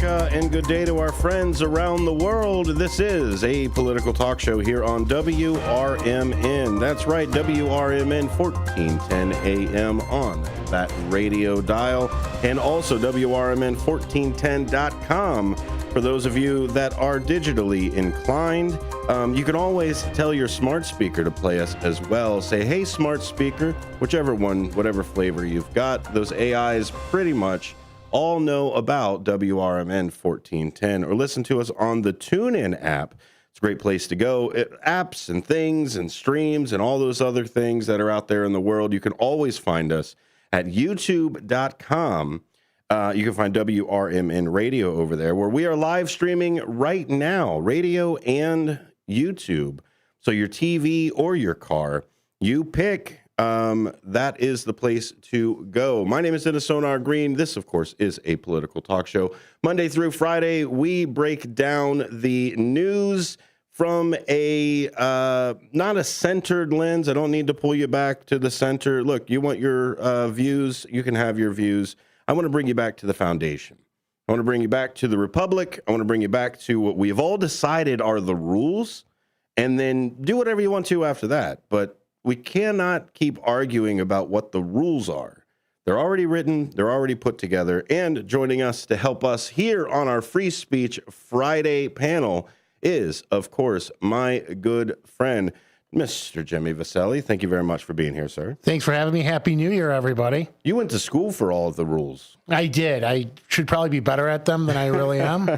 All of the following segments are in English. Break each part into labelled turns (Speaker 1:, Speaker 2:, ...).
Speaker 1: America, and good day to our friends around the world. This is a political talk show here on WRMN. That's right, WRMN 1410 AM on that radio dial, and also WRMN1410.com for those of you that are digitally inclined. You can always tell your smart speaker to play us as well. Say, hey, smart speaker, whichever one, whatever flavor you've got. Those AIs pretty much all know about WRMN 1410, or listen to us on the TuneIn app. It's a great place to go. Apps and things and streams and all those other things that are out there in the world. You can always find us at youtube.com. You can find WRMN Radio over there, where we are live streaming right now, radio and YouTube. So your TV or your car, you pick. That is the place to go. My name is Dennis Sonar Green. This, of course, is a political talk show. Monday through Friday, we break down the news from a not a centered lens. I don't need to pull you back to the center. Look, you want your views, you can have your views. I want to bring you back to the foundation. I want to bring you back to the Republic. I want to bring you back to what we've all decided are the rules, and then do whatever you want to after that. But we cannot keep arguing about what the rules are. They're already written, they're already put together, and joining us to help us here on our Free Speech Friday panel is, of course, my good friend, Mr. Jimmy Vasselli. Thank you very much for being here, sir.
Speaker 2: Thanks for having me. Happy New Year, everybody.
Speaker 1: You went to school for all of the rules.
Speaker 2: I did. I should probably be better at them than I really am.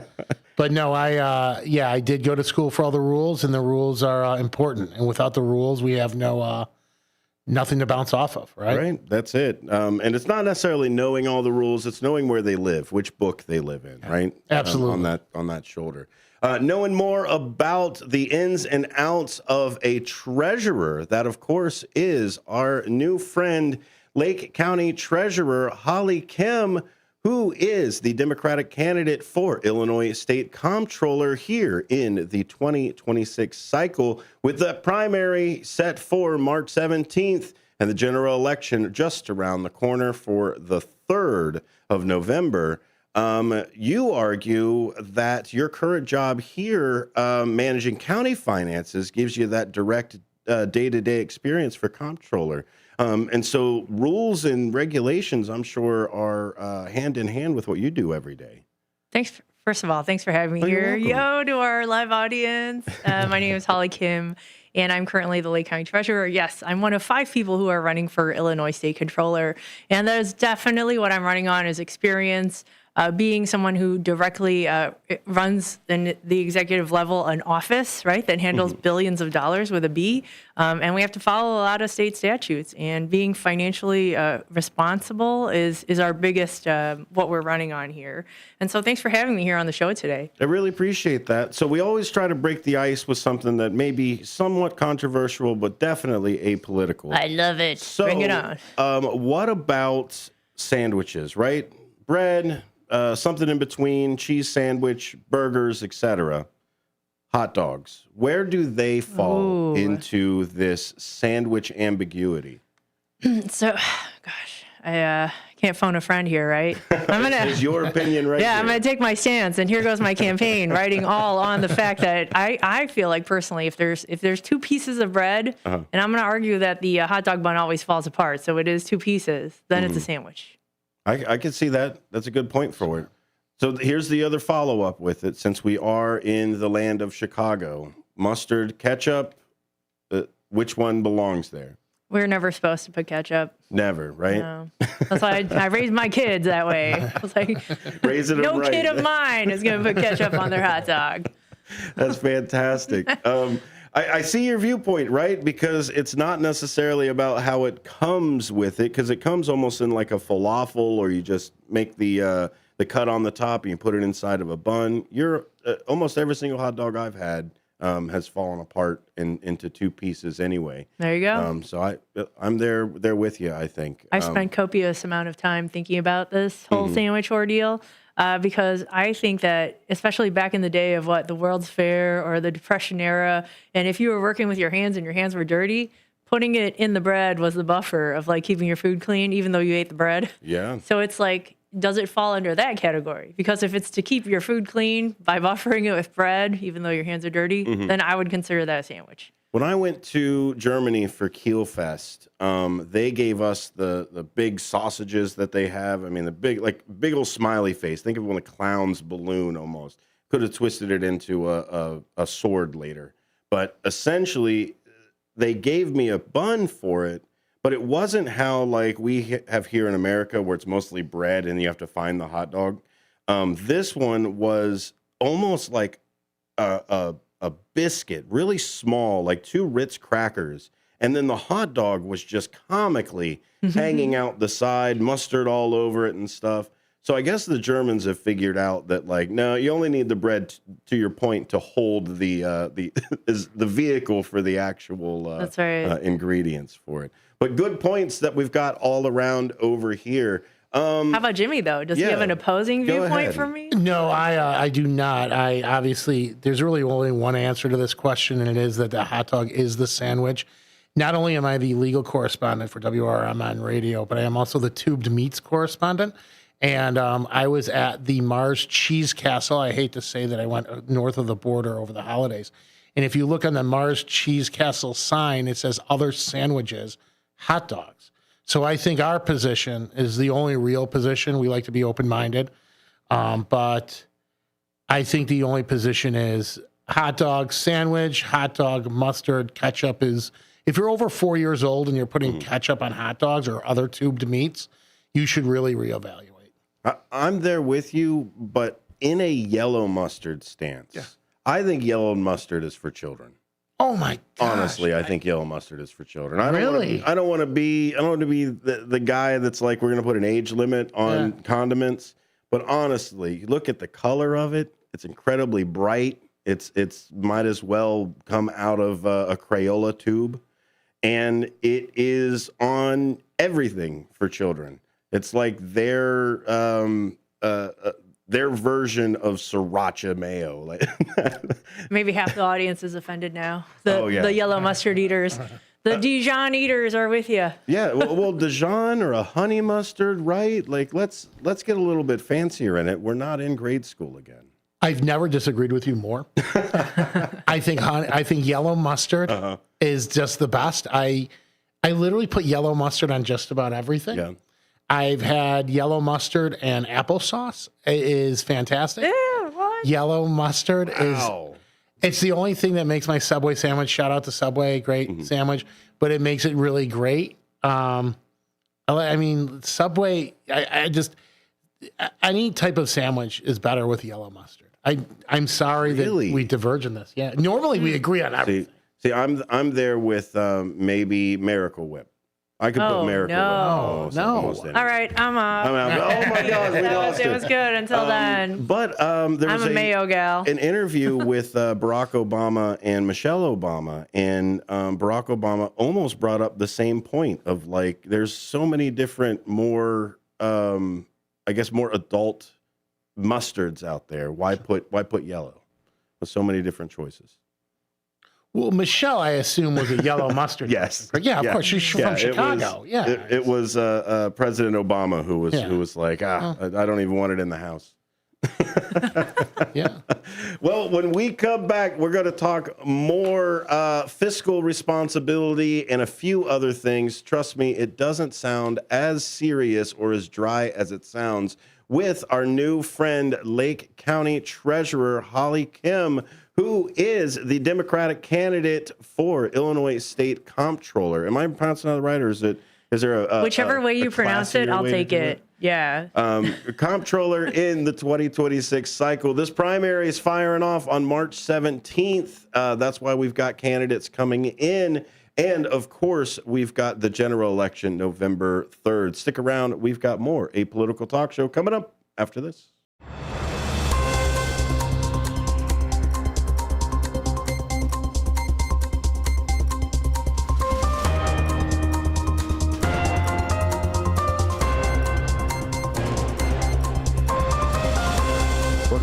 Speaker 2: But no, I did go to school for all the rules, and the rules are important. And without the rules, we have nothing to bounce off of, right?
Speaker 1: Right. That's it. And it's not necessarily knowing all the rules. It's knowing where they live, which book they live in, right?
Speaker 2: Absolutely.
Speaker 1: On that shoulder. Knowing more about the ins and outs of a treasurer, that, of course, is our new friend, Lake County Treasurer Holly Kim, who is the Democratic candidate for Illinois State Comptroller here in the 2026 cycle, with the primary set for March 17th and the general election just around the corner for the 3rd of November. You argue that your current job here, managing county finances, gives you that direct day-to-day experience for comptroller. And so rules and regulations, I'm sure, are hand in hand with what you do every day.
Speaker 3: Thanks. First of all, thanks for having me here. Yo, to our live audience. My name is Holly Kim, and I'm currently the Lake County Treasurer. Yes, I'm one of 5 people who are running for Illinois State Comptroller, and that is definitely what I'm running on, is experience. Being someone who directly runs the executive level an office, right, that handles billions of dollars with a B, and we have to follow a lot of state statutes. And being financially responsible is our biggest what we're running on here. And so, thanks for having me here on the show today.
Speaker 1: I really appreciate that. So we always try to break the ice with something that may be somewhat controversial, but definitely apolitical.
Speaker 3: I love it. So, bring it on.
Speaker 1: What about sandwiches? Right, bread. Something in between, cheese sandwich, burgers, etc. Hot dogs. Where do they fall into this sandwich ambiguity?
Speaker 3: So, gosh, I can't phone a friend here, right? I'm gonna.
Speaker 1: Is your opinion right?
Speaker 3: Yeah,
Speaker 1: here.
Speaker 3: I'm gonna take my stance, and here goes my campaign, writing all on the fact that I feel like personally, if there's 2 pieces of bread, and I'm gonna argue that the hot dog bun always falls apart, so it is 2 pieces, then it's a sandwich.
Speaker 1: I can see that. That's a good point for it. So here's the other follow-up with it, since we are in the land of Chicago. Mustard, ketchup, which one belongs there?
Speaker 3: We're never supposed to put ketchup.
Speaker 1: Never, right?
Speaker 3: No. That's why I raised my kids that way. I was like, no kid of mine is going to put ketchup on their hot dog.
Speaker 1: That's fantastic. I see your viewpoint, right? Because it's not necessarily about how it comes with it, because it comes almost in like a falafel, or you just make the cut on the top and you put it inside of a bun. Almost every single hot dog I've had has fallen apart into 2 pieces anyway.
Speaker 3: There you go.
Speaker 1: So I'm there with you, I think.
Speaker 3: I spent copious amount of time thinking about this whole sandwich ordeal. Because I think that, especially back in the day of the World's Fair or the Depression era, and if you were working with your hands and your hands were dirty, putting it in the bread was the buffer of keeping your food clean, even though you ate the bread.
Speaker 1: Yeah.
Speaker 3: So it's like does it fall under that category? Because if it's to keep your food clean by buffering it with bread, even though your hands are dirty, then I would consider that a sandwich.
Speaker 1: When I went to Germany for Kielfest, they gave us the big sausages that they have. I mean, the big old smiley face. Think of when a clown's balloon almost. Could have twisted it into a sword later. But essentially, they gave me a bun for it, but it wasn't how like we have here in America where it's mostly bread and you have to find the hot dog. This one was almost like a biscuit, really small, like 2 Ritz crackers. And then the hot dog was just comically hanging out the side, mustard all over it and stuff. So I guess the Germans have figured out that, like, no, you only need the bread, to your point, to hold the vehicle for the actual
Speaker 3: That's right.
Speaker 1: ingredients for it. But good points that we've got all around over here.
Speaker 3: How about Jimmy, though? Does he have an opposing viewpoint
Speaker 1: ahead.
Speaker 3: for me?
Speaker 2: No, I do not. I obviously, there's really only one answer to this question, and it is that the hot dog is the sandwich. Not only am I the legal correspondent for WRMN Radio, but I am also the tubed meats correspondent. And I was at the Mars Cheese Castle. I hate to say that I went north of the border over the holidays. And if you look on the Mars Cheese Castle sign, it says other sandwiches, hot dogs. So I think our position is the only real position. We like to be open-minded. But I think the only position is hot dog sandwich, hot dog, mustard, ketchup is, if you're over 4 years old and you're putting ketchup on hot dogs or other tubed meats, you should really reevaluate.
Speaker 1: I'm there with you, but in a yellow mustard stance. Yeah. I think yellow mustard is for children.
Speaker 2: Oh my gosh.
Speaker 1: Honestly, I think yellow mustard is for children. I don't want to be the guy that's like, we're going to put an age limit on condiments. But honestly, look at the color of it. It's incredibly bright. It's might as well come out of a Crayola tube. And it is on everything for children. It's like their version of sriracha mayo. Like
Speaker 3: Maybe half the audience is offended now. The yellow mustard eaters. The Dijon eaters are with you.
Speaker 1: Yeah, well, Dijon or a honey mustard, right? Like, let's get a little bit fancier in it. We're not in grade school again.
Speaker 2: I've never disagreed with you more. I think yellow mustard is just the best. I literally put yellow mustard on just about everything. Yeah. I've had yellow mustard and applesauce. It is fantastic.
Speaker 3: Ew, what?
Speaker 2: Yellow mustard it's the only thing that makes my Subway sandwich. Shout out to Subway, great sandwich, but it makes it really great. I mean, Subway, any type of sandwich is better with yellow mustard. I'm sorry that we diverge in this. Yeah, normally we agree on everything.
Speaker 1: See, I'm there with maybe Miracle Whip. I could put Miracle Whip.
Speaker 2: No.
Speaker 3: All right, I'm out.
Speaker 1: Oh my God, we lost it.
Speaker 3: It was good until then.
Speaker 1: But there was
Speaker 3: I'm a mayo gal.
Speaker 1: An interview with Barack Obama and Michelle Obama, and Barack Obama almost brought up the same point of like, there's so many different more adult mustards out there. Why put yellow? With so many different choices.
Speaker 2: Well, Michelle, I assume, was a yellow mustard.
Speaker 1: Yes.
Speaker 2: Yeah, of course. She's from Chicago.
Speaker 1: It was President Obama who was like, I don't even want it in the house.
Speaker 2: Yeah.
Speaker 1: Well, when we come back, we're going to talk more fiscal responsibility and a few other things. Trust me, it doesn't sound as serious or as dry as it sounds with our new friend, Lake County Treasurer Holly Kim, who is the Democratic candidate for Illinois State Comptroller. Am I pronouncing that right, or is there a
Speaker 3: whichever way you pronounce it, I'll take it. Yeah.
Speaker 1: Comptroller in the 2026 cycle. This primary is firing off on March 17th. That's why we've got candidates coming in. And, of course, we've got the general election November 3rd. Stick around. We've got more Apolitical Talk Show coming up after this.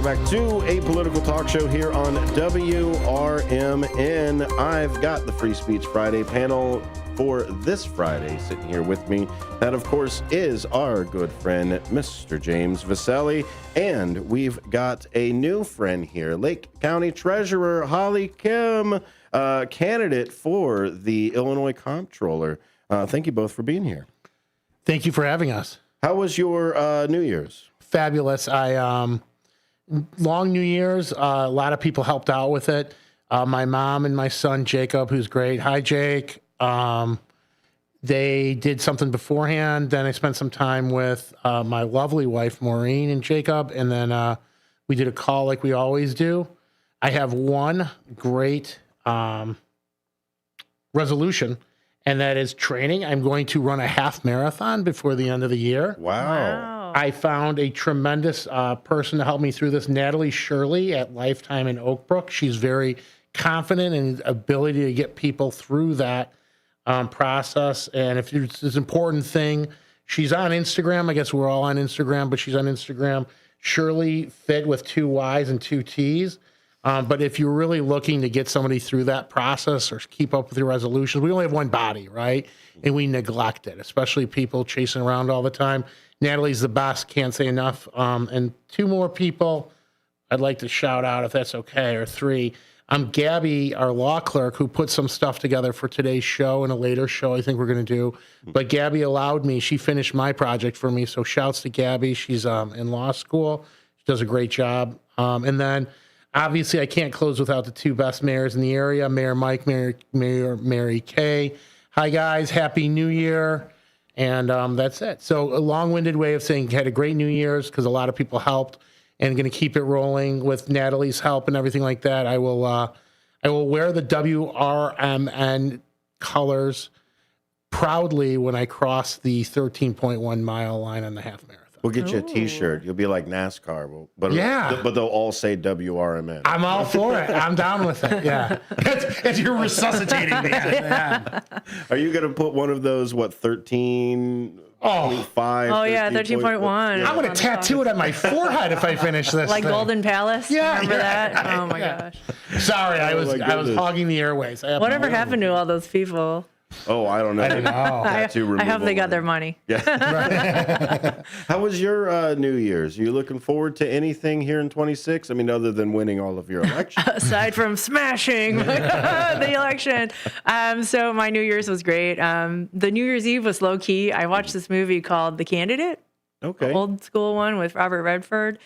Speaker 1: Back to Apolitical Talk Show here on WRMN. I've got the Free Speech Friday panel for this Friday. Sitting here with me, that of course is our good friend, Mr. James Vasselli. And we've got a new friend here, Lake County Treasurer Holly Kim, candidate for the Illinois Comptroller. Thank you both for being here.
Speaker 2: Thank you for having us.
Speaker 1: How was your New Year's?
Speaker 2: Fabulous. Long New Year's. A lot of people helped out with it. My mom and my son, Jacob, who's great. Hi, Jake. They did something beforehand. Then I spent some time with my lovely wife, Maureen, and Jacob. And then we did a call like we always do. I have one great resolution, and that is training. I'm going to run a half marathon before the end of the year.
Speaker 1: Wow.
Speaker 2: I found a tremendous person to help me through this, Natalie Shirley at Lifetime in Oak Brook. She's very confident in ability to get people through that process. And if it's an important thing, she's on Instagram. I guess we're all on Instagram, but she's on Instagram. Shirley Fit with 2 Y's and 2 T's. But if you're really looking to get somebody through that process or keep up with your resolutions, we only have one body, right? And we neglect it, especially people chasing around all the time. Natalie's the best, can't say enough. And 2 more people I'd like to shout out, if that's okay, or 3. Gabby, our law clerk, who put some stuff together for today's show and a later show I think we're going to do. But Gabby allowed me, she finished my project for me, so shouts to Gabby. She's in law school. She does a great job. And then, obviously, I can't close without the 2 best mayors in the area, Mayor Mike, Mayor Mary Kay. Hi, guys. Happy New Year. And that's it. So a long-winded way of saying had a great New Year's because a lot of people helped, and going to keep it rolling with Natalie's help and everything like that. I will wear the WRMN colors proudly when I cross the 13.1 mile line on the half marathon.
Speaker 1: We'll get you a T-shirt. You'll be like NASCAR, but they'll all say WRMN.
Speaker 2: I'm all for it. I'm down with it. Yeah, as you're resuscitating me. Yeah.
Speaker 1: Are you going to put one of those 13?
Speaker 2: Oh,
Speaker 1: 5.
Speaker 3: Oh yeah, 13.1.
Speaker 1: Yeah.
Speaker 2: I'm going to tattoo it on my forehead if I finish this.
Speaker 3: Like
Speaker 2: thing.
Speaker 3: Golden Palace.
Speaker 2: Yeah,
Speaker 3: Remember
Speaker 2: yeah.
Speaker 3: that? Oh my gosh.
Speaker 2: Sorry, I was
Speaker 1: goodness.
Speaker 2: hogging the airways.
Speaker 3: Whatever happened to all those people?
Speaker 1: Oh, I don't know.
Speaker 2: I don't know.
Speaker 3: I hope they got their money.
Speaker 1: Yeah. How was your New Year's? Are you looking forward to anything here in 26? I mean, other than winning all of your elections.
Speaker 3: Aside from smashing the election. So my New Year's was great. The New Year's Eve was low key. I watched this movie called The Candidate.
Speaker 1: Okay.
Speaker 3: Old school one with Robert Redford.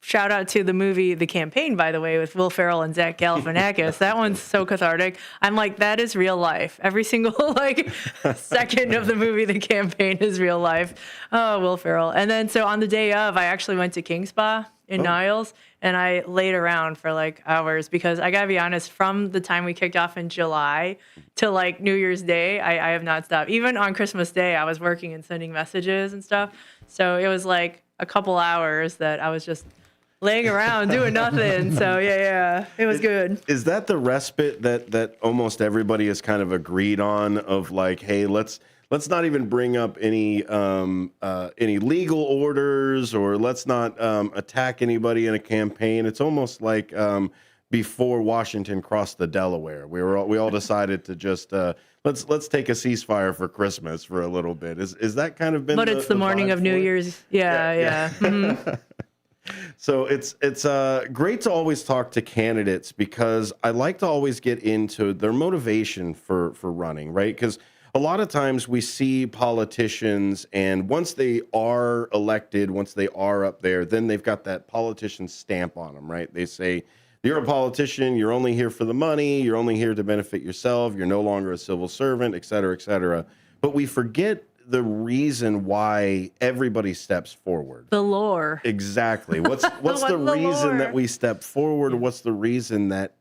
Speaker 3: Shout out to the movie The Campaign, by the way, with Will Ferrell and Zach Galifianakis. That one's so cathartic. I'm like, that is real life. Every single second of the movie The Campaign is real life. Oh, Will Ferrell. And then so on the day of, I actually went to King Spa in Niles, and I laid around for hours because I gotta be honest, from the time we kicked off in July to New Year's Day, I have not stopped. Even on Christmas Day, I was working and sending messages and stuff. So it was a couple hours that I was just laying around doing nothing. So yeah, it was good.
Speaker 1: Is that the respite that almost everybody has kind of agreed on of hey, let's not even bring up any legal orders, or let's not attack anybody in a campaign. It's almost like before Washington crossed the Delaware, we all decided to just let's take a ceasefire for Christmas for a little bit. Is that kind of been?
Speaker 3: But it's the morning of New Year's. Yeah. Mm-hmm.
Speaker 1: So it's great to always talk to candidates because I like to always get into their motivation for running, right? Because a lot of times we see politicians, and once they are elected, once they are up there, then they've got that politician stamp on them, right? They say, you're a politician, you're only here for the money, you're only here to benefit yourself, you're no longer a civil servant, et cetera, et cetera. But we forget the reason why everybody steps forward.
Speaker 3: The lore.
Speaker 1: Exactly. What's the reason
Speaker 3: lore?
Speaker 1: that we step forward? What's the reason that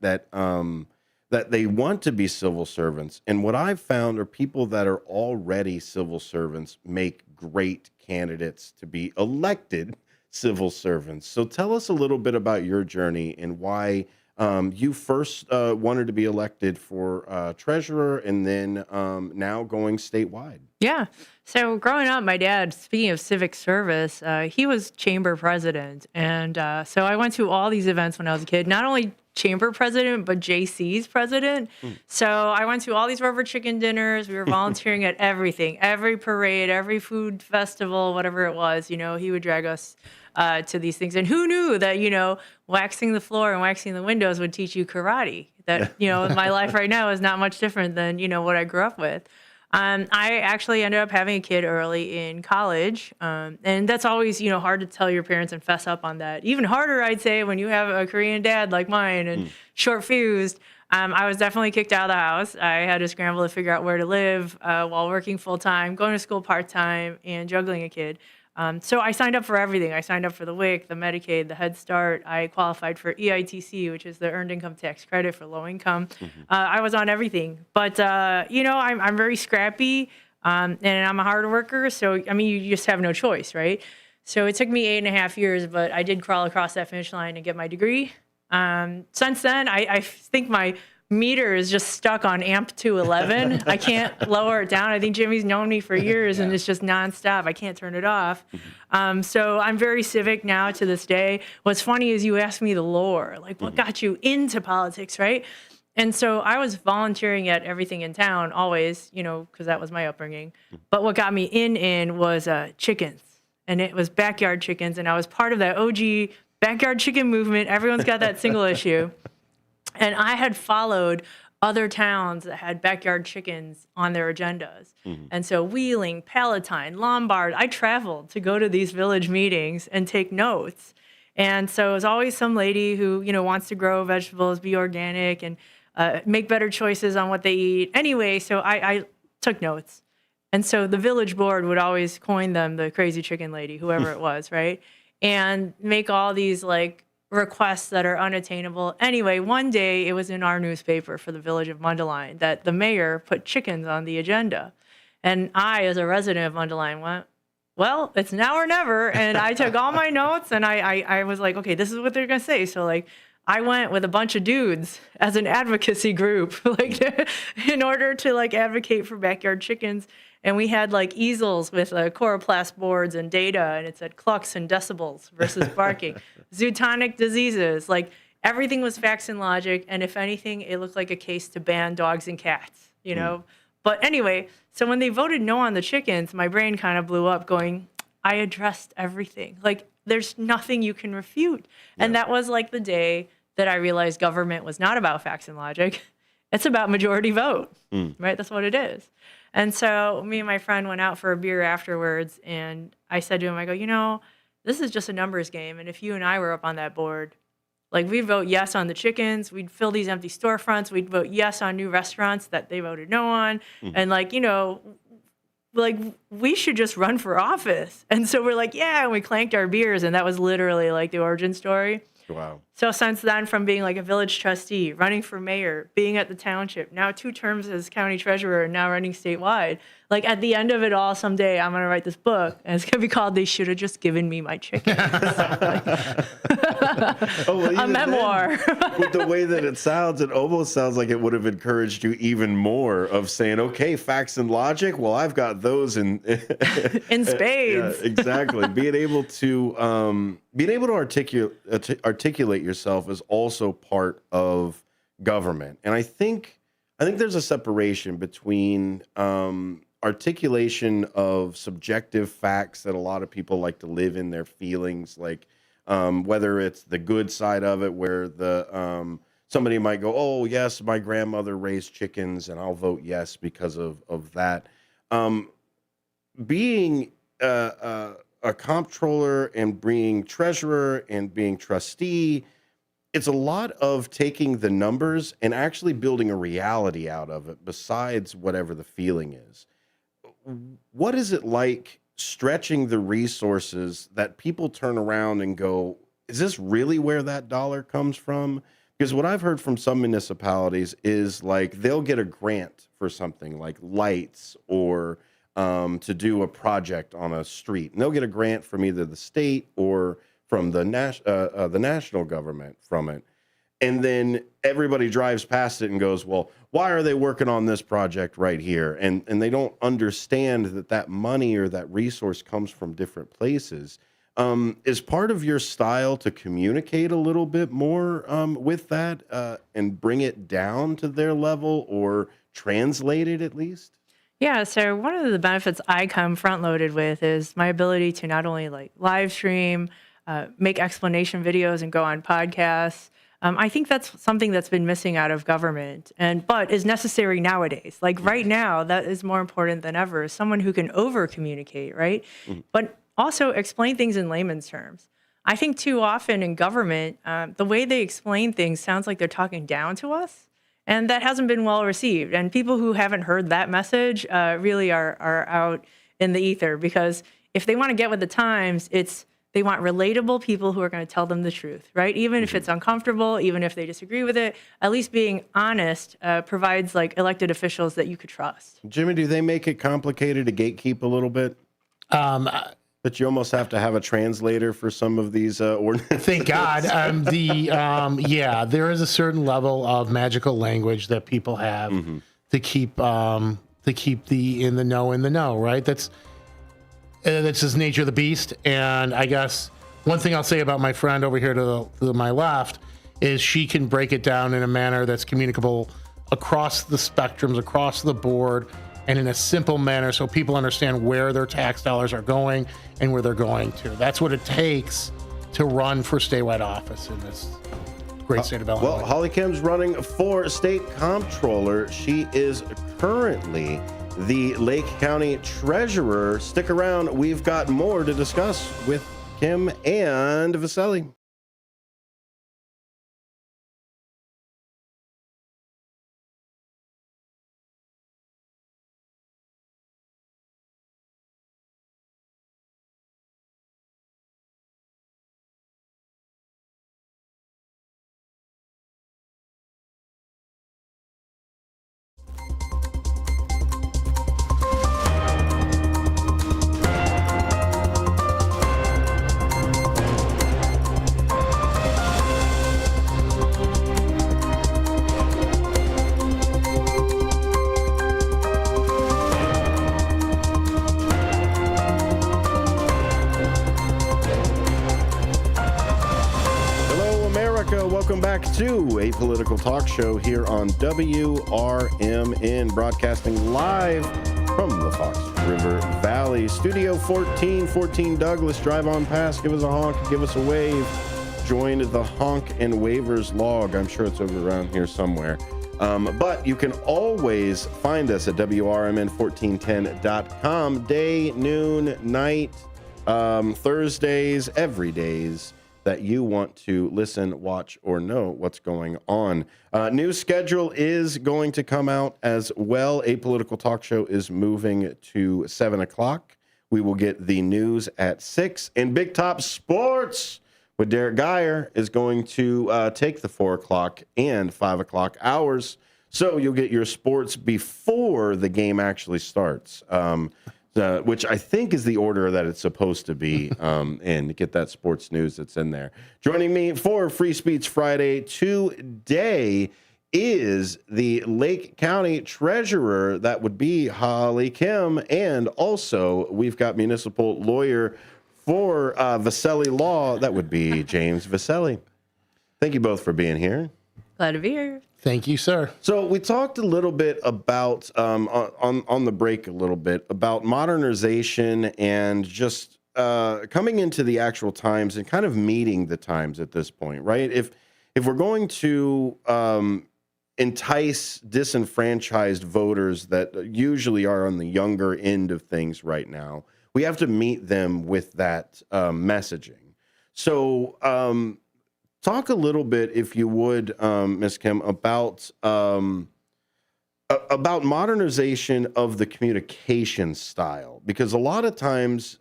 Speaker 1: they want to be civil servants? And what I've found are people that are already civil servants make great candidates to be elected civil servants. So tell us a little bit about your journey and why you first wanted to be elected for treasurer, and then now going statewide.
Speaker 3: Yeah. So growing up, my dad, speaking of civic service, he was chamber president. And so I went to all these events when I was a kid, not only chamber president, but JC's president. So I went to all these rubber chicken dinners. We were volunteering at everything, every parade, every food festival, whatever it was. He would drag us to these things. And who knew that, waxing the floor and waxing the windows would teach you karate? That, my life right now is not much different than, what I grew up with. I actually ended up having a kid early in college. And that's always, hard to tell your parents and fess up on that. Even harder, I'd say, when you have a Korean dad like mine and short fused. I was definitely kicked out of the house. I had to scramble to figure out where to live while working full time, going to school part time, and juggling a kid. So I signed up for everything. I signed up for the WIC, the Medicaid, the Head Start. I qualified for EITC, which is the Earned Income Tax Credit for low income. I was on everything. But, I'm very scrappy and I'm a hard worker. So, you just have no choice, right? So it took me 8.5 years, but I did crawl across that finish line and get my degree. Since then, I think my meter is just stuck on amp 211. I can't lower it down. I think Jimmy's known me for years and it's just nonstop. I can't turn it off. So I'm very civic now to this day. What's funny is you asked me the lore, like what got you into politics, right? And so I was volunteering at everything in town always, because that was my upbringing. But what got me in was chickens. And it was backyard chickens. And I was part of that OG backyard chicken movement. Everyone's got that single issue. And I had followed other towns that had backyard chickens on their agendas. And so Wheeling, Palatine, Lombard, I traveled to go to these village meetings and take notes. And so it was always some lady who, wants to grow vegetables, be organic, and make better choices on what they eat. Anyway, so I took notes. And so the village board would always coin them the crazy chicken lady, whoever it was, right? And make all these, requests that are unattainable. Anyway, one day it was in our newspaper for the village of Mundelein that the mayor put chickens on the agenda. And I, as a resident of Mundelein, went, well, it's now or never. And I took all my notes and I was like, okay, this is what they're going to say. So I went with a bunch of dudes as an advocacy group, in order to advocate for backyard chickens. And we had easels with coroplast boards and data, and it said clucks and decibels versus barking, zootonic diseases. Everything was facts and logic. And if anything, it looked like a case to ban dogs and cats, But anyway, so when they voted no on the chickens, my brain kind of blew up going, I addressed everything. There's nothing you can refute. Yeah. And that was the day that I realized government was not about facts and logic. It's about majority vote, right? That's what it is. And so me and my friend went out for a beer afterwards, and I said to him, I go, this is just a numbers game. And if you and I were up on that board, we'd vote yes on the chickens, we'd fill these empty storefronts, we'd vote yes on new restaurants that they voted no on. And we should just run for office. And so we're yeah, and we clanked our beers, and that was literally the origin story.
Speaker 1: Wow.
Speaker 3: So since then, from being a village trustee, running for mayor, being at the township, now 2 terms as county treasurer, and now running statewide, at the end of it all, someday I'm going to write this book, and it's going to be called They Should Have Just Given Me My Chickens. A memoir.
Speaker 1: With the way that it sounds, it almost sounds like it would have encouraged you even more of saying, okay, facts and logic, well, I've got those in
Speaker 3: spades.
Speaker 1: Yeah, exactly. Being able to articulate yourself is also part of government. And I think there's a separation between articulation of subjective facts that a lot of people like to live in their feelings, whether it's the good side of it, where somebody might go, oh yes, my grandmother raised chickens and I'll vote yes because of that. Being a comptroller and being treasurer and being trustee, it's a lot of taking the numbers and actually building a reality out of it besides whatever the feeling is. What is it like stretching the resources that people turn around and go, is this really where that dollar comes from? Because what I've heard from some municipalities is they'll get a grant for something like lights or to do a project on a street. And they'll get a grant from either the state or from the national government from it. And then everybody drives past it and goes, well, why are they working on this project right here? And they don't understand that money or that resource comes from different places. Is part of your style to communicate a little bit more with that and bring it down to their level or translate it at least?
Speaker 3: Yeah, so one of the benefits I come front loaded with is my ability to not only like live stream, make explanation videos, and go on podcasts. I think that's something that's been missing out of government, but is necessary nowadays. Like right now, that is more important than ever. Someone who can over communicate, right? But also explain things in layman's terms. I think too often in government, the way they explain things sounds like they're talking down to us. And that hasn't been well received. And people who haven't heard that message really are out in the ether, because if they want to get with the times, they want relatable people who are going to tell them the truth, right? Even if it's uncomfortable, even if they disagree with it, at least being honest provides like elected officials that you could trust.
Speaker 1: Jimmy, do they make it complicated to gatekeep a little bit? That you almost have to have a translator for some of these ordinances.
Speaker 2: Thank God. Yeah, there is a certain level of magical language that people have to keep the in the know, right? That's just nature of the beast. And I guess one thing I'll say about my friend over here to my left is she can break it down in a manner that's communicable across the spectrums, across the board, and in a simple manner so people understand where their tax dollars are going and where they're going to. That's what it takes to run for statewide office in this great state of Illinois.
Speaker 1: Well, Holly Kim's running for state comptroller. She is currently the Lake County treasurer. Stick around. We've got more to discuss with Kim and Vasselli. Welcome back to a political talk show here on WRMN, broadcasting live from the Fox River Valley. Studio 14 Douglas. Drive on past, give us a honk, give us a wave. Join the honk and waivers log. I'm sure it's over around here somewhere. But you can always find us at WRMN1410.com, day, noon, night, Thursdays, every days that you want to listen, watch, or know what's going on. New schedule is going to come out as well. A Political Talk Show is moving to 7 o'clock. We will get the news at 6. And Big Top Sports with Derek Geyer is going to take the 4 o'clock and 5 o'clock hours. So you'll get your sports before the game actually starts. Which I think is the order that it's supposed to be, and get that sports news that's in there. Joining me for Free Speech Friday today is the Lake County Treasurer. That would be Holly Kim. And also, we've got municipal lawyer for Vasselli Law. That would be James Vasselli. Thank you both for being here.
Speaker 3: Glad to be here.
Speaker 2: Thank you, sir.
Speaker 1: So we talked a little bit about on the break a little bit about modernization and just coming into the actual times and kind of meeting the times at this point, right? If we're going to entice disenfranchised voters that usually are on the younger end of things right now, we have to meet them with that messaging. So talk a little bit, if you would, Ms. Kim, about modernization of the communication style, because a lot of times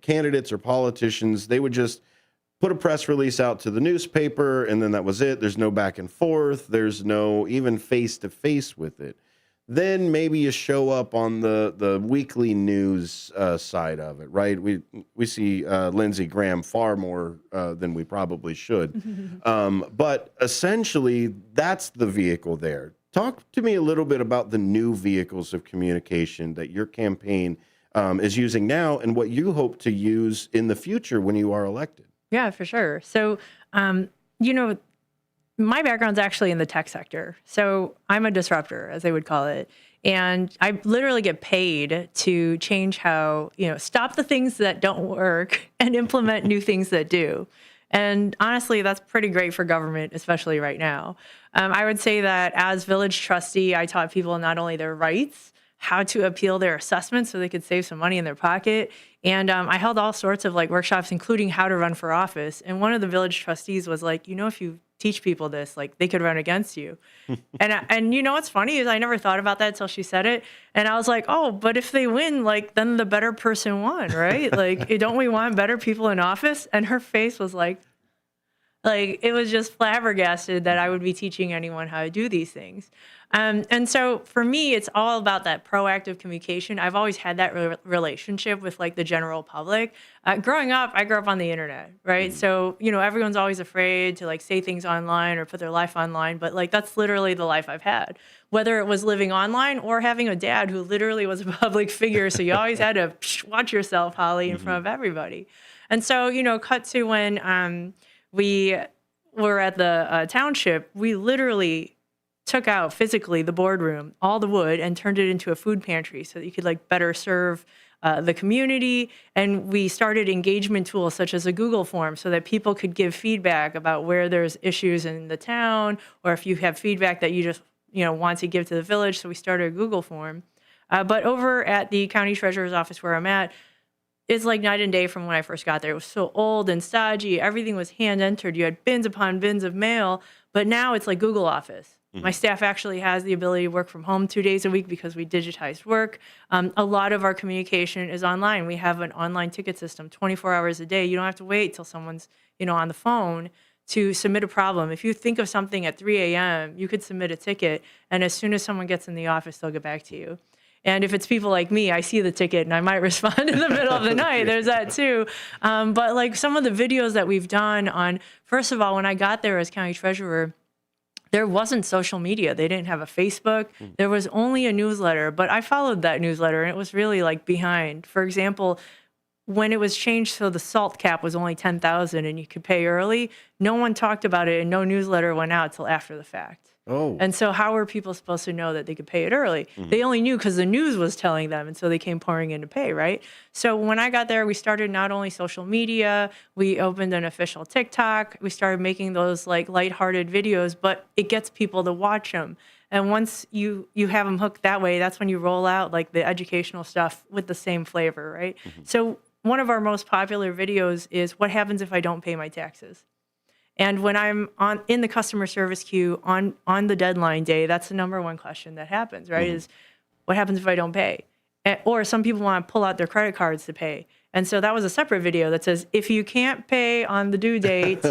Speaker 1: candidates or politicians, they would just put a press release out to the newspaper and then that was it. There's no back and forth. There's no even face-to-face with it. Then maybe you show up on the weekly news side of it, right? We see Lindsey Graham far more than we probably should. But essentially, that's the vehicle there. Talk to me a little bit about the new vehicles of communication that your campaign is using now and what you hope to use in the future when you are elected.
Speaker 3: Yeah, for sure. So, you know, my background's actually in the tech sector. So I'm a disruptor, as they would call it. And I literally get paid to change how, stop the things that don't work and implement new things that do. And honestly, that's pretty great for government, especially right now. I would say that as village trustee, I taught people not only their rights, how to appeal their assessments so they could save some money in their pocket. And I held all sorts of like workshops, including how to run for office. And one of the village trustees was like, if you teach people this, like they could run against you. and what's funny is I never thought about that until she said it. And I was like, oh, but if they win, like then the better person won, right? Like, don't we want better people in office? And her face was like it was just flabbergasted that I would be teaching anyone how to do these things. And so for me, it's all about that proactive communication. I've always had that relationship with like the general public. Growing up, I grew up on the internet, right? So, everyone's always afraid to like say things online or put their life online, but like that's literally the life I've had. Whether it was living online or having a dad who literally was a public figure. So you always had to watch yourself, Holly, in front of everybody. And so, cut to when we were at the township, we literally took out physically the boardroom, all the wood, and turned it into a food pantry so that you could like better serve the community. And we started engagement tools such as a Google form so that people could give feedback about where there's issues in the town, or if you have feedback that you just want to give to the village. So we started a Google form. But over at the county treasurer's office where I'm at, it's like night and day from when I first got there. It was so old and stodgy. Everything was hand entered. You had bins upon bins of mail, but now it's like Google Office. My staff actually has the ability to work from home 2 days a week because we digitized work. A lot of our communication is online. We have an online ticket system 24 hours a day. You don't have to wait till someone's, on the phone to submit a problem. If you think of something at 3 a.m., you could submit a ticket, and as soon as someone gets in the office, they'll get back to you. And if it's people like me, I see the ticket and I might respond in the middle of the night. There's that too. But like some of the videos that we've done on, first of all, when I got there as county treasurer, there wasn't social media. They didn't have a Facebook. There was only a newsletter, but I followed that newsletter and it was really like behind. For example, when it was changed so the SALT cap was only 10,000 and you could pay early, no one talked about it and no newsletter went out till after the fact.
Speaker 1: Oh.
Speaker 3: And so how were people supposed to know that they could pay it early? They only knew because the news was telling them, and so they came pouring in to pay, right? So when I got there, we started not only social media, we opened an official TikTok, we started making those like lighthearted videos, but it gets people to watch them. And once you have them hooked that way, that's when you roll out like the educational stuff with the same flavor, right? So one of our most popular videos is what happens if I don't pay my taxes? And when I'm in the customer service queue on the deadline day, that's the number one question that happens, right? Is what happens if I don't pay? Or some people want to pull out their credit cards to pay. And so that was a separate video that says, if you can't pay on the due date,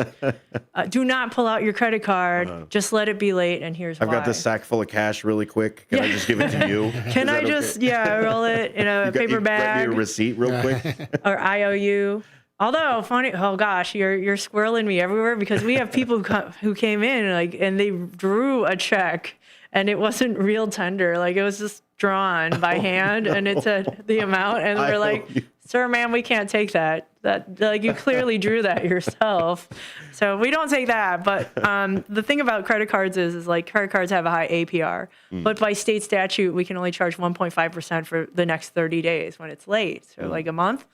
Speaker 3: do not pull out your credit card. Just let it be late, and here's why.
Speaker 1: I've got this sack full of cash really quick. Can I just give it to you?
Speaker 3: Can I just, roll it in a paper bag?
Speaker 1: Write me a receipt real quick.
Speaker 3: Or IOU. Although funny, oh gosh, you're squirreling me everywhere because we have people who came in and they drew a check and it wasn't real tender, like it was just drawn by hand and it said the amount and we're like, sir, ma'am, we can't take that. That like you clearly drew that yourself, so we don't take that. But the thing about credit cards is like credit cards have a high APR, but by state statute we can only charge 1.5% for the next 30 days when it's late, so like a month.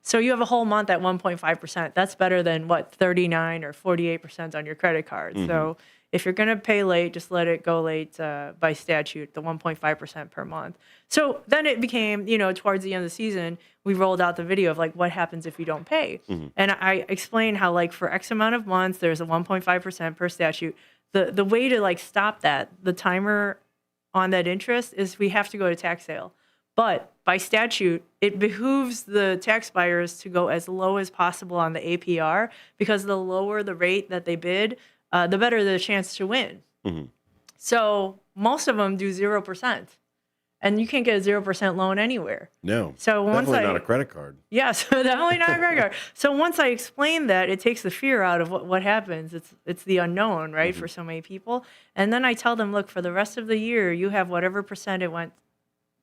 Speaker 3: So you have a whole month at 1.5%. That's better than 39 or 48% on your credit card. So if you're going to pay late, just let it go late by statute, the 1.5% per month. So then it became, towards the end of the season, we rolled out the video of like what happens if you don't pay. And I explained how like for X amount of months, there's a 1.5% per statute. The way to like stop that, the timer on that interest is we have to go to tax sale. But by statute, it behooves the tax buyers to go as low as possible on the APR because the lower the rate that they bid, the better the chance to win. So most of them do 0%. And you can't get a 0% loan anywhere.
Speaker 1: No.
Speaker 3: So once
Speaker 1: definitely not a credit card.
Speaker 3: Yeah, so definitely not a credit card. So once I explain that, it takes the fear out of what happens. It's the unknown, right, for so many people. And then I tell them, look, for the rest of the year, you have whatever percent it went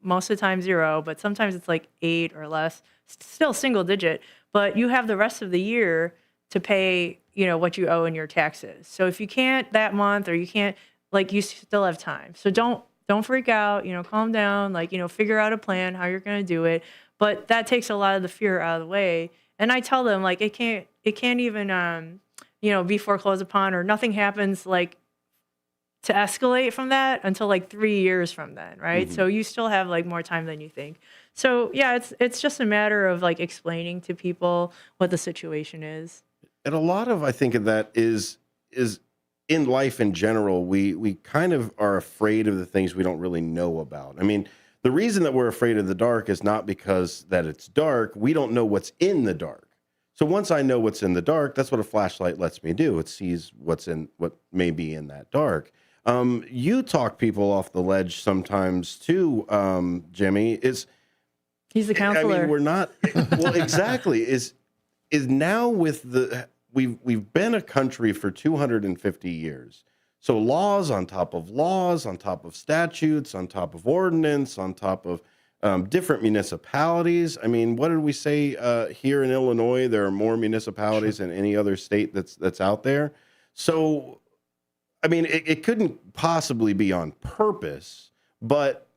Speaker 3: most of the time 0, but sometimes it's like 8 or less, still single digit, but you have the rest of the year to pay, what you owe in your taxes. So if you can't that month, or you can't, like, you still have time. So don't freak out, calm down, like, figure out a plan how you're going to do it. But that takes a lot of the fear out of the way. And I tell them, like, it can't even, be foreclosed upon, or nothing happens like to escalate from that until like 3 years from then, right? So you still have like more time than you think. So yeah, it's just a matter of like explaining to people what the situation is.
Speaker 1: And a lot of, I think, of that is in life in general, we kind of are afraid of the things we don't really know about. I mean, the reason that we're afraid of the dark is not because that it's dark. We don't know what's in the dark. So once I know what's in the dark, that's what a flashlight lets me do. It sees what may be in that dark. You talk people off the ledge sometimes too, Jimmy.
Speaker 3: He's the counselor.
Speaker 1: I mean, we're not. Well, exactly. Is now with we've been a country for 250 years. So laws on top of statutes, on top of ordinance, on top of different municipalities. I mean, what did we say here in Illinois? There are more municipalities than any other state that's out there. So, I mean, it couldn't possibly be on purpose, but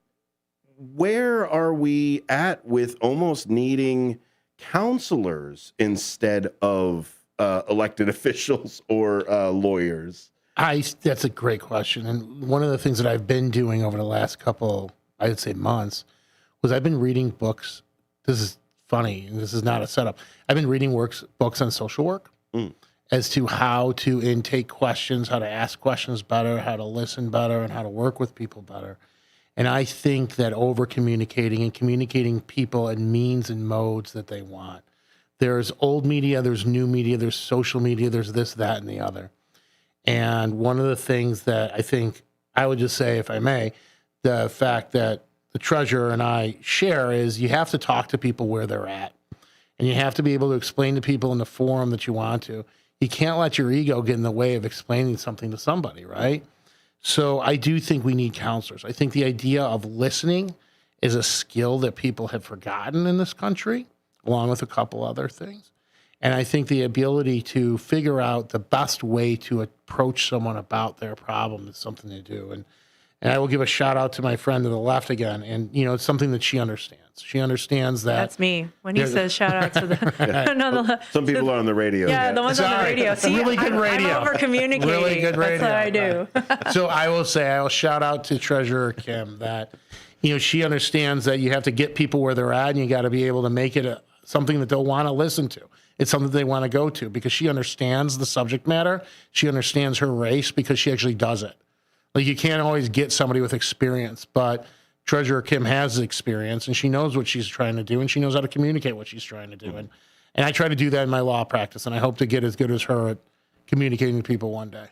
Speaker 1: where are we at with almost needing counselors instead of elected officials or lawyers?
Speaker 2: That's a great question. And one of the things that I've been doing over the last couple, I would say, months, was I've been reading books. This is funny, and this is not a setup. I've been reading books on social work as to how to intake questions, how to ask questions better, how to listen better, and how to work with people better. And I think that over-communicating and communicating people in means and modes that they want. There's old media, there's new media, there's social media, there's this, that, and the other. And one of the things that I think I would just say, if I may, the fact that the treasurer and I share is you have to talk to people where they're at. And you have to be able to explain to people in the forum that you want to. You can't let your ego get in the way of explaining something to somebody, right? So I do think we need counselors. I think the idea of listening is a skill that people have forgotten in this country, along with a couple other things. And I think the ability to figure out the best way to approach someone about their problem is something to do. And I will give a shout out to my friend to the left again. And, it's something that she understands. She understands that.
Speaker 3: That's me. When he says shout out to the, no, the
Speaker 1: some people are on the radio.
Speaker 3: Yeah, the ones on the radio. See,
Speaker 2: really good radio.
Speaker 3: I'm over communicating.
Speaker 2: Really good radio.
Speaker 3: That's what I do.
Speaker 2: So I will shout out to Treasurer Kim that, she understands that you have to get people where they're at, and you got to be able to make it something that they'll want to listen to. It's something they want to go to because she understands the subject matter. She understands her race because she actually does it. Like, you can't always get somebody with experience, but Treasurer Kim has experience, and she knows what she's trying to do, and she knows how to communicate what she's trying to do. And I try to do that in my law practice, and I hope to get as good as her at communicating to people one day.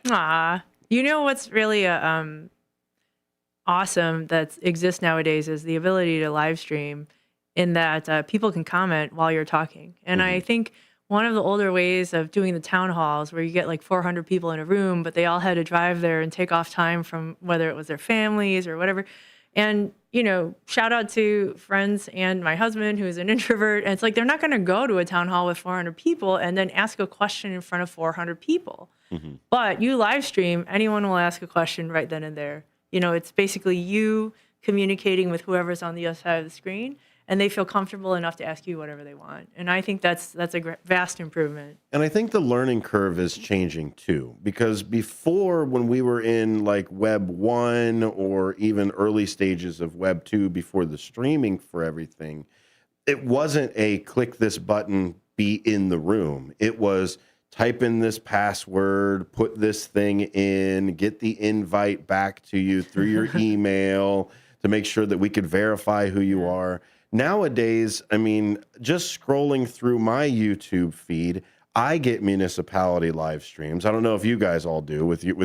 Speaker 3: What's really awesome that exists nowadays is the ability to live stream, in that people can comment while you're talking. And I think one of the older ways of doing the town halls, where you get like 400 people in a room, but they all had to drive there and take off time from whether it was their families or whatever. And, shout out to friends and my husband, who is an introvert. And it's like, they're not going to go to a town hall with 400 people and then ask a question in front of 400 people. But you live stream, anyone will ask a question right then and there. It's basically you communicating with whoever's on the other side of the screen, and they feel comfortable enough to ask you whatever they want. And I think that's a vast improvement.
Speaker 1: And I think the learning curve is changing too, because before, when we were in like Web 1 or even early stages of Web 2 before the streaming for everything, it wasn't a click this button, be in the room. It was type in this password, put this thing in, get the invite back to you through your email to make sure that we could verify who you are. Nowadays, I mean, just scrolling through my YouTube feed, I get municipality live streams. I don't know if you guys all do with your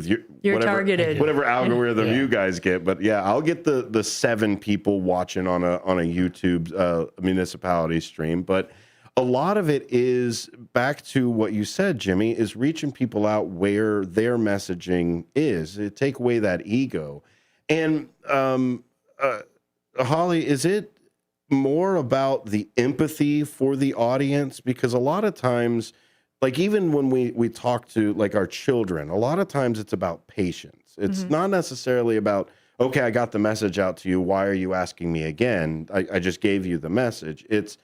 Speaker 3: You're targeted.
Speaker 1: Whatever algorithm you guys get, but yeah, I'll get the 7 people watching on a YouTube municipality stream. But a lot of it is back to what you said, Jimmy, is reaching people out where their messaging is. Take away that ego. And Holly, is it more about the empathy for the audience? Because a lot of times, like even when we talk to like our children, a lot of times it's about patience. It's not necessarily about, okay, I got the message out to you. Why are you asking me again? I just gave you the message. It's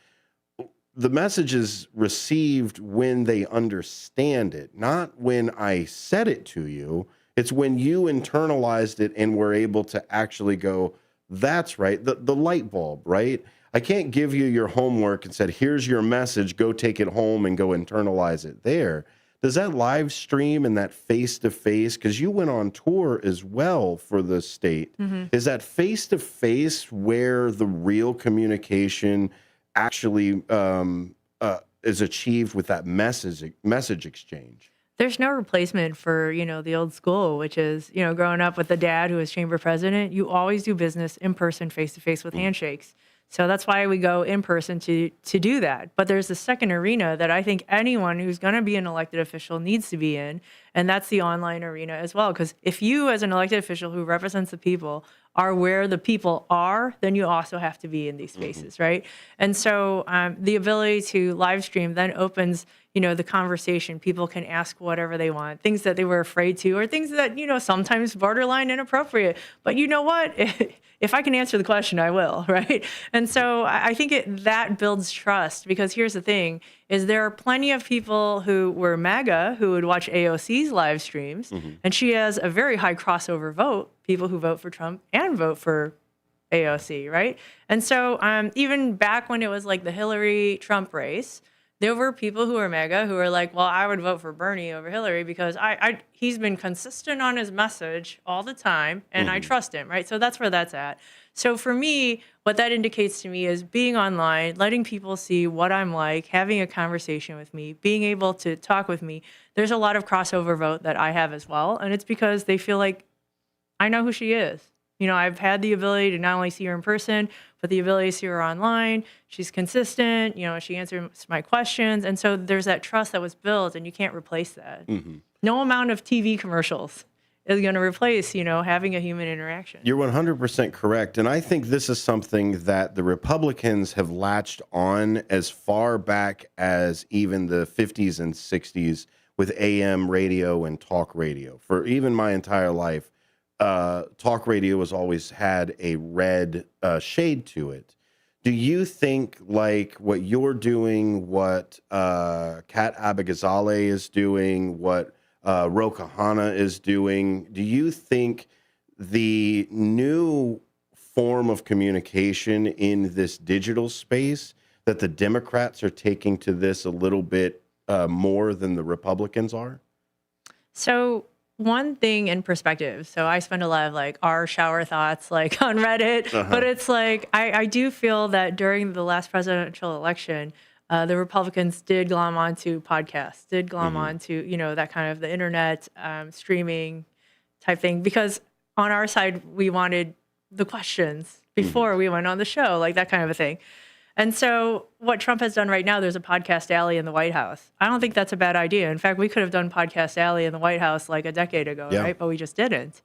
Speaker 1: the message is received when they understand it, not when I said it to you. It's when you internalized it and were able to actually go, that's right. The light bulb, right? I can't give you your homework and said, here's your message, go take it home and go internalize it there. Does that live stream and that face-to-face, because you went on tour as well for the state, is that face-to-face where the real communication actually is achieved with that message exchange?
Speaker 3: There's no replacement for, the old school, which is, growing up with a dad who was chamber president, you always do business in person, face-to-face with handshakes. So that's why we go in person to do that. But there's the second arena that I think anyone who's going to be an elected official needs to be in, and that's the online arena as well. Because if you, as an elected official who represents the people, are where the people are, then you also have to be in these spaces, right? And so the ability to live stream then opens, the conversation. People can ask whatever they want, things that they were afraid to, or things that, sometimes borderline inappropriate. But you know what? If I can answer the question, I will, right? And so I think that builds trust, because here's the thing, is there are plenty of people who were MAGA who would watch AOC's live streams, and she has a very high crossover vote, people who vote for Trump and vote for AOC, right? And so even back when it was like the Hillary-Trump race, there were people who were MAGA who were like, well, I would vote for Bernie over Hillary because he's been consistent on his message all the time, and I trust him, right? So that's where that's at. So for me, what that indicates to me is being online, letting people see what I'm like, having a conversation with me, being able to talk with me. There's a lot of crossover vote that I have as well, and it's because they feel like I know who she is. I've had the ability to not only see her in person, but the ability to see her online. She's consistent. She answers my questions. And so there's that trust that was built, and you can't replace that. No amount of TV commercials is going to replace, having a human interaction.
Speaker 1: You're 100% correct. And I think this is something that the Republicans have latched on as far back as even the 50s and 60s with AM radio and talk radio. For even my entire life, talk radio has always had a red shade to it. Do you think like what you're doing, what Kat Abigazale is doing, what Roka Hanna is doing, do you think the new form of communication in this digital space that the Democrats are taking to this a little bit more than the Republicans are? So
Speaker 3: one thing in perspective. So I spend a lot of like our shower thoughts like on Reddit, but it's like I do feel that during the last presidential election, the Republicans did glom onto podcasts, did glom onto, that kind of the internet streaming type thing, because on our side, we wanted the questions before we went on the show, like that kind of a thing. And so what Trump has done right now, there's a podcast alley in the White House. I don't think that's a bad idea. In fact, we could have done podcast alley in the White House like a decade ago, right? But we just didn't.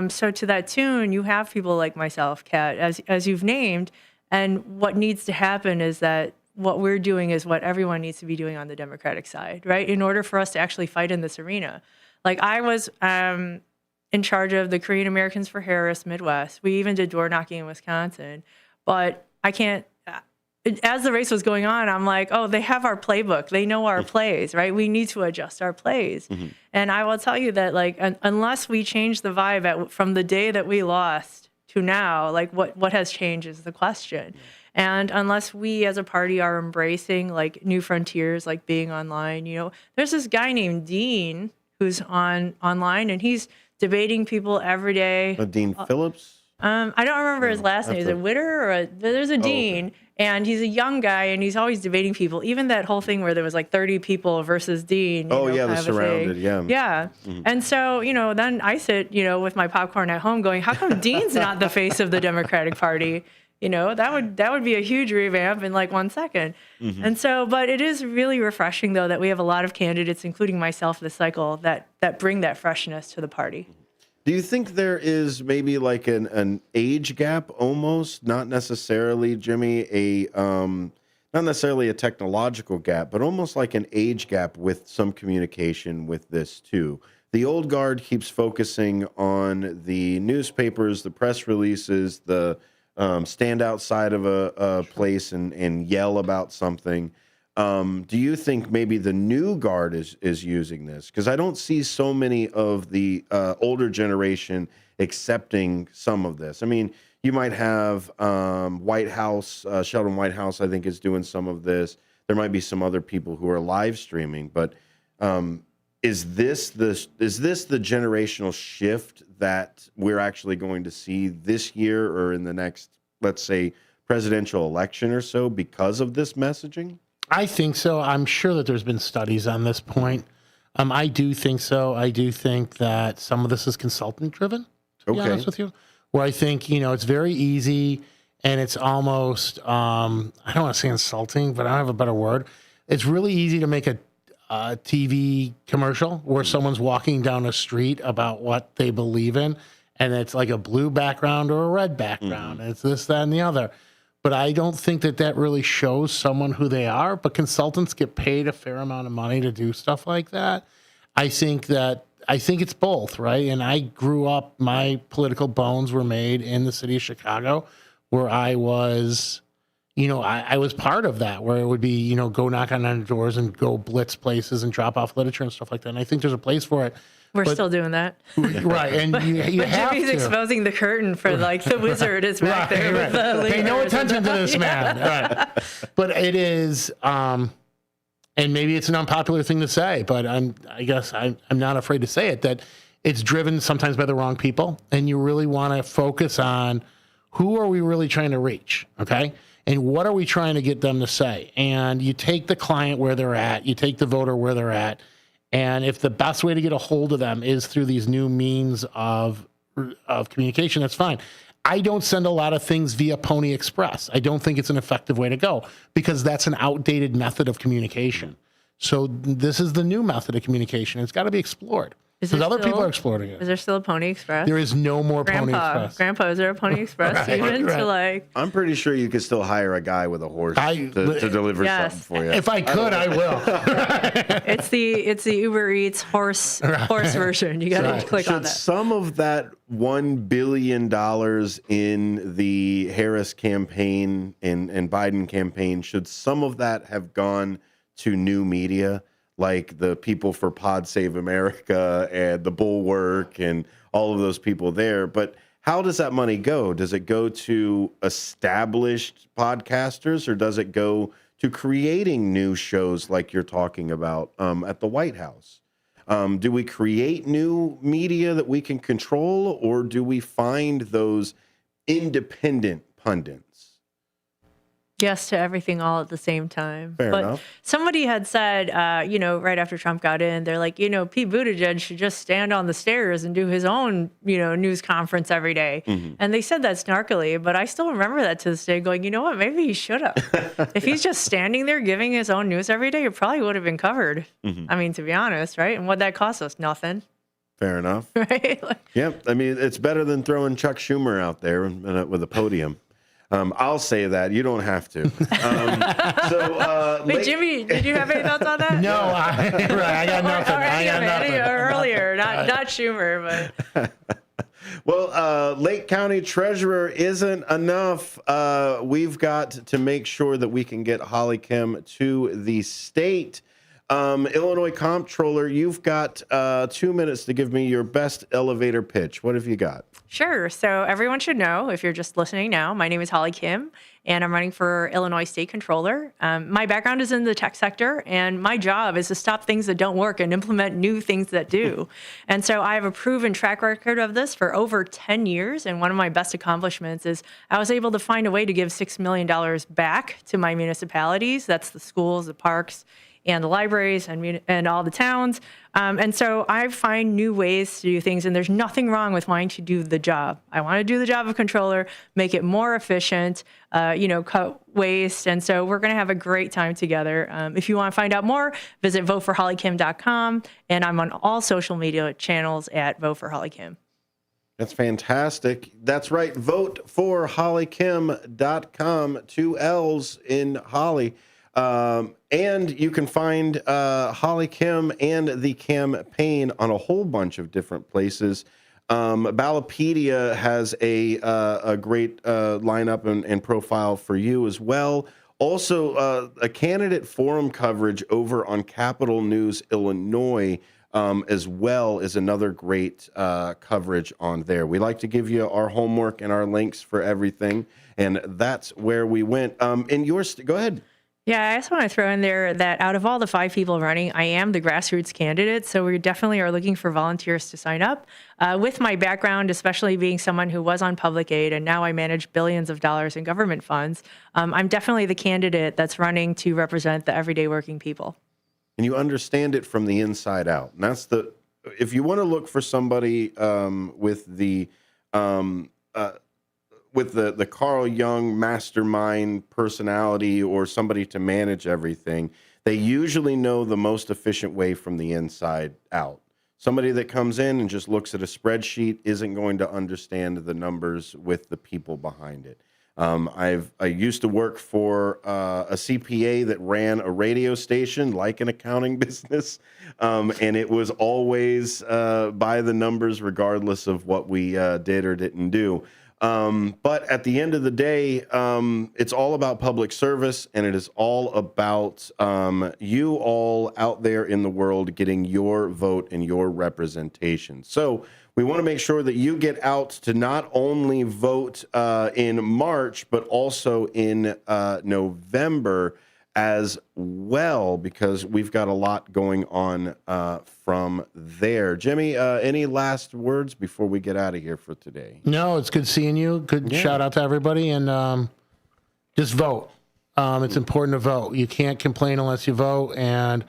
Speaker 3: So to that tune, you have people like myself, Kat, as you've named, and what needs to happen is that what we're doing is what everyone needs to be doing on the Democratic side, right? In order for us to actually fight in this arena. Like I was in charge of the Korean Americans for Harris Midwest. We even did door knocking in Wisconsin, but I can't, as the race was going on, I'm like, oh, they have our playbook. They know our plays, right? We need to adjust our plays. And I will tell you that, like, unless we change the vibe from the day that we lost to now, like, what has changed is the question. And unless we as a party are embracing, like, new frontiers, like being online, there's this guy named Dean who's online, and he's debating people every day.
Speaker 1: Dean Phillips?
Speaker 3: I don't remember his last name. Is it Witter? Or there's a Dean. Okay. And he's a young guy, and he's always debating people. Even that whole thing where there was like 30 people versus Dean.
Speaker 1: The surrounded,
Speaker 3: Yeah. And so, then I sit, with my popcorn at home going, how come Dean's not the face of the Democratic Party? That would be a huge revamp in like 1 second. And so, but it is really refreshing, though, that we have a lot of candidates, including myself this cycle, that bring that freshness to the party.
Speaker 1: Do you think there is maybe like an age gap almost, not necessarily, Jimmy, not necessarily a technological gap, but almost like an age gap with some communication with this too? The old guard keeps focusing on the newspapers, the press releases, the stand outside of a place and yell about something. Do you think maybe the new guard is using this? Because I don't see so many of the older generation accepting some of this. I mean, you might have White House, Sheldon Whitehouse, I think, is doing some of this. There might be some other people who are live streaming, but is this the generational shift that we're actually going to see this year or in the next, let's say, presidential election or so because of this messaging?
Speaker 2: I think so. I'm sure that there's been studies on this point. I do think so. I do think that some of this is consultant driven, to be honest with you, where I think, it's very easy and it's almost, I don't want to say insulting, but I don't have a better word. It's really easy to make a TV commercial where someone's walking down a street about what they believe in, and it's like a blue background or a red background. And it's this, that, and the other. But I don't think that really shows someone who they are. But consultants get paid a fair amount of money to do stuff like that. I think it's both, right? And I grew up, my political bones were made in the city of Chicago, where I was, I was part of that, where it would be, go knock on doors and go blitz places and drop off literature and stuff like that. And I think there's a place for it.
Speaker 3: We're still doing that.
Speaker 2: Right. And you have
Speaker 3: Jimmy's
Speaker 2: to.
Speaker 3: exposing the curtain for the wizard is back there. With the
Speaker 2: Pay no attention to this man. Right. But it is, and maybe it's an unpopular thing to say, but I guess I'm not afraid to say it, that it's driven sometimes by the wrong people. And you really want to focus on who are we really trying to reach? Okay. And what are we trying to get them to say? And you take the client where they're at, you take the voter where they're at. And if the best way to get a hold of them is through these new means of communication, that's fine. I don't send a lot of things via Pony Express. I don't think it's an effective way to go because that's an outdated method of communication. So this is the new method of communication. It's got to be explored. Because other people are exploring it.
Speaker 3: Is there still a Pony Express?
Speaker 2: There is no more Pony Express.
Speaker 3: Grandpa, is there a Pony Express even to
Speaker 1: I'm pretty sure you could still hire a guy with a horse to deliver something for you.
Speaker 2: If I could, I will.
Speaker 3: It's the Uber Eats horse version. You got to click on that.
Speaker 1: Should some of that $1 billion in the Harris campaign and Biden campaign, should some of that have gone to new media? Like the people for Pod Save America and the Bulwark and all of those people there. But how does that money go? Does it go to established podcasters or does it go to creating new shows like you're talking about at the White House? Do we create new media that we can control or do we find those independent pundits?
Speaker 3: Yes to everything all at the same time.
Speaker 1: Fair enough.
Speaker 3: Somebody had said, right after Trump got in, they're like, Pete Buttigieg should just stand on the stairs and do his own, news conference every day. Mm-hmm. And they said that snarkily, but I still remember that to this day going, you know what, maybe he should have. If he's just standing there giving his own news every day, it probably would have been covered. Mm-hmm. I mean, to be honest, right? And what'd that cost us? Nothing.
Speaker 1: Fair enough.
Speaker 3: Right?
Speaker 1: Yep. I mean, it's better than throwing Chuck Schumer out there with a podium. I'll say that. You don't have to.
Speaker 3: Wait, Jimmy, did you have any thoughts on that?
Speaker 2: No, I got nothing. I got nothing.
Speaker 3: Earlier, not Schumer, but.
Speaker 1: Well, Lake County Treasurer isn't enough. We've got to make sure that we can get Holly Kim to the state. Illinois Comptroller, you've got 2 minutes to give me your best elevator pitch. What have you got?
Speaker 3: Sure. So everyone should know, if you're just listening now, my name is Holly Kim, and I'm running for Illinois State Controller. My background is in the tech sector, and my job is to stop things that don't work and implement new things that do. And so I have a proven track record of this for over 10 years, and one of my best accomplishments is I was able to find a way to give $6 million back to my municipalities. That's the schools, the parks, and the libraries and all the towns. And so I find new ways to do things, and there's nothing wrong with wanting to do the job. I want to do the job of controller, make it more efficient, cut waste. And so we're going to have a great time together. If you want to find out more, visit voteforhollykim.com. And I'm on all social media channels at voteforhollykim.
Speaker 1: That's fantastic. That's right. Vote for HollyKim.com, 2 L's in Holly. And you can find Holly Kim and the campaign on a whole bunch of different places. Ballotpedia has a great lineup and profile for you as well. Also, a candidate forum coverage over on Capital News Illinois as well is another great coverage on there. We like to give you our homework and our links for everything, and that's where we went. And yours, go ahead.
Speaker 3: Yeah, I just want to throw in there that out of all the 5 people running, I am the grassroots candidate. So we definitely are looking for volunteers to sign up. With my background, especially being someone who was on public aid and now I manage billions of dollars in government funds, I'm definitely the candidate that's running to represent the everyday working people.
Speaker 1: And you understand it from the inside out. And that's if you want to look for somebody with the Carl Jung mastermind personality or somebody to manage everything, they usually know the most efficient way from the inside out. Somebody that comes in and just looks at a spreadsheet isn't going to understand the numbers with the people behind it. I used to work for a CPA that ran a radio station like an accounting business, and it was always by the numbers regardless of what we did or didn't do. But at the end of the day, it's all about public service, and it is all about you all out there in the world getting your vote and your representation. So we want to make sure that you get out to not only vote in March, but also in November as well, because we've got a lot going on from there. Jimmy, any last words before we get out of here for today?
Speaker 2: No, it's good seeing you. Good shout out to everybody, and just vote. It's important to vote. You can't complain unless you vote, and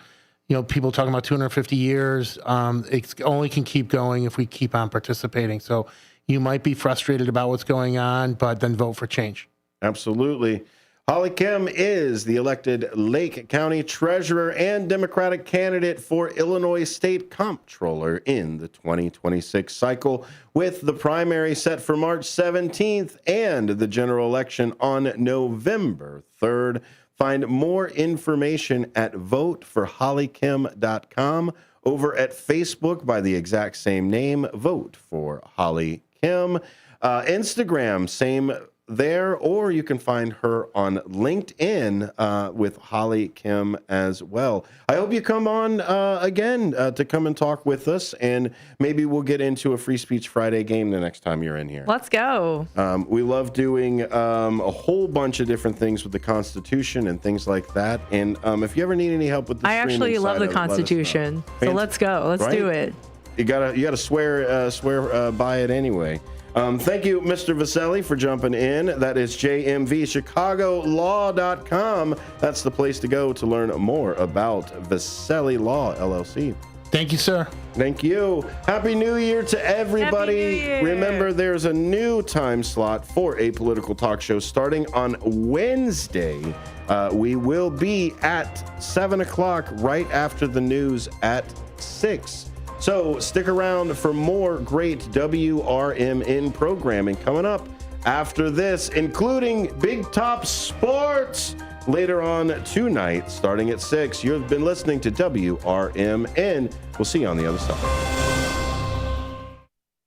Speaker 2: people talking about 250 years. It only can keep going if we keep on participating. So you might be frustrated about what's going on, but then vote for change.
Speaker 1: Absolutely. Holly Kim is the elected Lake County Treasurer and Democratic candidate for Illinois State Comptroller in the 2026 cycle, with the primary set for March 17th and the general election on November 3rd. Find more information at voteforhollykim.com, over at Facebook by the exact same name, Vote for Holly Kim. Instagram, same there, or you can find her on LinkedIn with Holly Kim as well. I hope you come on again to come and talk with us, and maybe we'll get into a Free Speech Friday game the next time you're in here.
Speaker 3: Let's go.
Speaker 1: We love doing a whole bunch of different things with the Constitution and things like that. And if you ever need any help with the
Speaker 3: I actually love the Constitution, so let's go. Let's do it.
Speaker 1: You gotta swear by it anyway. Thank you, Mr. Vasselli, for jumping in. That is jmvchicagolaw.com. That's the place to go to learn more about Vasselli Law, LLC.
Speaker 2: Thank you, sir.
Speaker 1: Thank you. Happy New Year to everybody.
Speaker 3: Happy New Year.
Speaker 1: Remember, there's a new time slot for a political talk show starting on Wednesday. We will be at 7 o'clock right after the news at 6. So stick around for more great WRMN programming coming up after this, including Big Top Sports later on tonight, starting at 6. You've been listening to WRMN. We'll see you on the other side.